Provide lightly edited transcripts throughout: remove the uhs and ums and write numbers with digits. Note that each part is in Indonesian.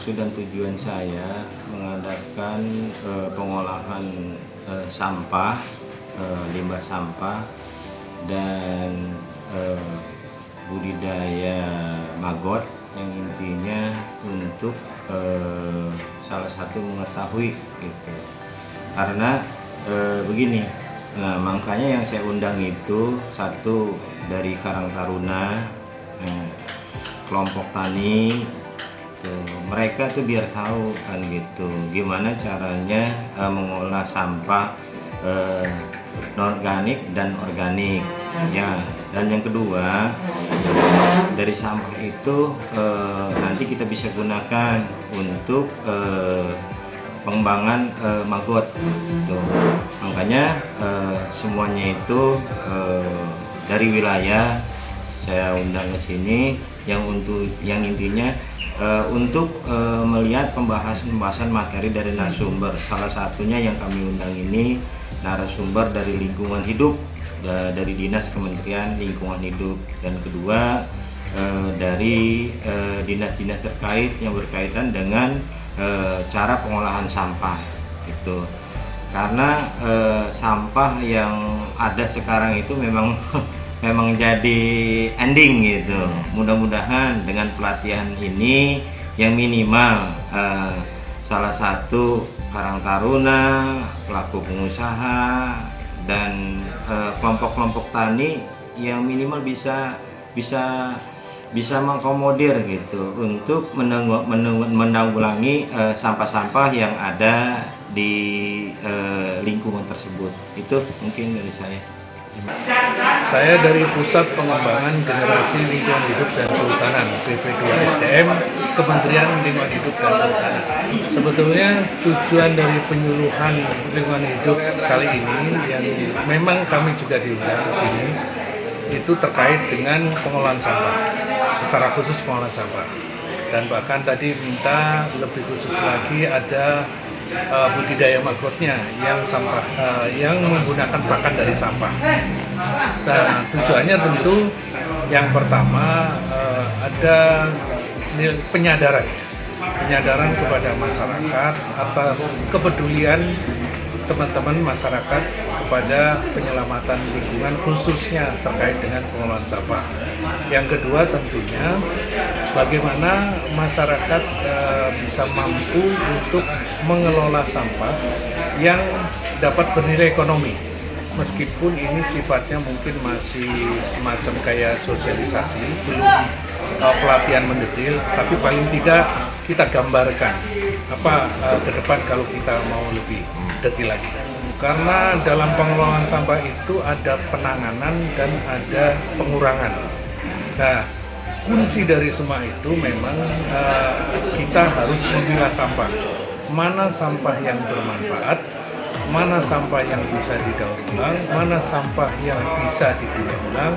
maksud dan tujuan saya mengadakan pengolahan sampah, limbah sampah dan budidaya maggot yang intinya untuk salah satu mengetahui gitu. Karena begini, nah makanya yang saya undang itu satu dari Karang Taruna, kelompok tani, mereka tuh biar tahu kan gitu gimana caranya mengolah sampah non-organik dan organik ya. Dan yang kedua, dari sampah itu nanti kita bisa gunakan untuk pengembangan maggot gitu. Makanya semuanya itu dari wilayah saya undang ke sini yang intinya untuk melihat pembahasan materi dari narasumber. Salah satunya yang kami undang ini narasumber dari lingkungan hidup, dari Dinas Kementerian Lingkungan Hidup, dan kedua dari dinas-dinas terkait yang berkaitan dengan cara pengolahan sampah gitu. Karena sampah yang ada sekarang itu memang memang jadi ending gitu. Mudah-mudahan dengan pelatihan ini yang minimal salah satu Karang Taruna, pelaku pengusaha, dan kelompok-kelompok tani yang minimal bisa mengakomodir gitu untuk menanggulangi sampah-sampah yang ada di lingkungan tersebut. Itu mungkin dari saya. Saya dari Pusat Pengembangan Generasi Lingkungan Hidup dan Kehutanan PP2 SDM, Kementerian Lingkungan Hidup dan Kehutanan. Sebetulnya tujuan dari penyuluhan lingkungan hidup kali ini yang memang kami juga diundang di sini itu terkait dengan pengolahan sampah, secara khusus pengolahan sampah. Dan bahkan tadi minta lebih khusus lagi ada budidaya maggotnya yang sampah yang menggunakan pakan dari sampah. Nah, tujuannya tentu yang pertama ada penyadaran kepada masyarakat atas kepedulian teman-teman masyarakat kepada penyelamatan lingkungan khususnya terkait dengan pengolahan sampah. Yang kedua tentunya bagaimana masyarakat bisa mampu untuk mengelola sampah yang dapat bernilai ekonomi. Meskipun ini sifatnya mungkin masih semacam kayak sosialisasi, belum pelatihan mendetil, tapi paling tidak kita gambarkan apa ke depan kalau kita mau lebih detil lagi. Karena dalam pengelolaan sampah itu ada penanganan dan ada pengurangan. Nah, kunci dari semua itu memang kita harus memilah sampah. Mana sampah yang bermanfaat, mana sampah yang bisa didaur ulang, mana sampah yang bisa didaur ulang,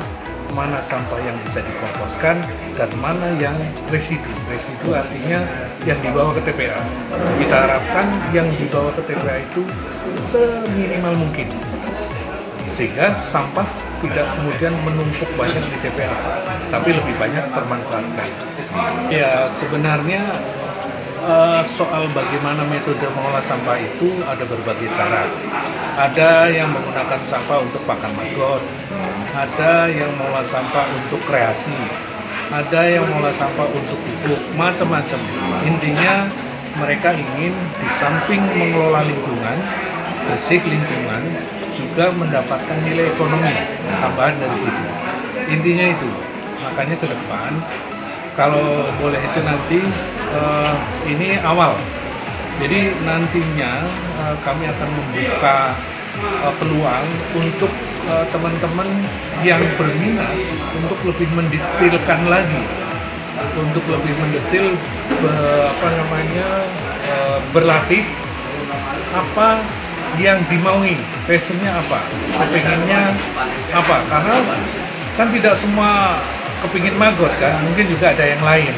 mana sampah yang bisa dikomposkan, dan mana yang residu. Residu artinya yang dibawa ke TPA. Kita harapkan yang dibawa ke TPA itu seminimal mungkin, sehingga sampah tidak kemudian menumpuk banyak di TPA, tapi lebih banyak termanfaatkan. Ya, sebenarnya soal bagaimana metode mengolah sampah itu ada berbagai cara. Ada yang menggunakan sampah untuk pakan maggot, ada yang mengolah sampah untuk kreasi, ada yang mengolah sampah untuk pupuk, macam-macam. Intinya mereka ingin di samping mengelola lingkungan, bersih lingkungan, juga mendapatkan nilai ekonomi tambahan dari situ. Intinya itu. Makanya ke depan kalau boleh itu nanti ini awal. Jadi nantinya kami akan membuka peluang untuk teman-teman yang berminat untuk lebih mendetailkan lagi, untuk lebih mendetil berlatih apa yang dimaui, passionnya apa, kepinginnya apa. Karena kan tidak semua kepingin maggot kan, mungkin juga ada yang lain.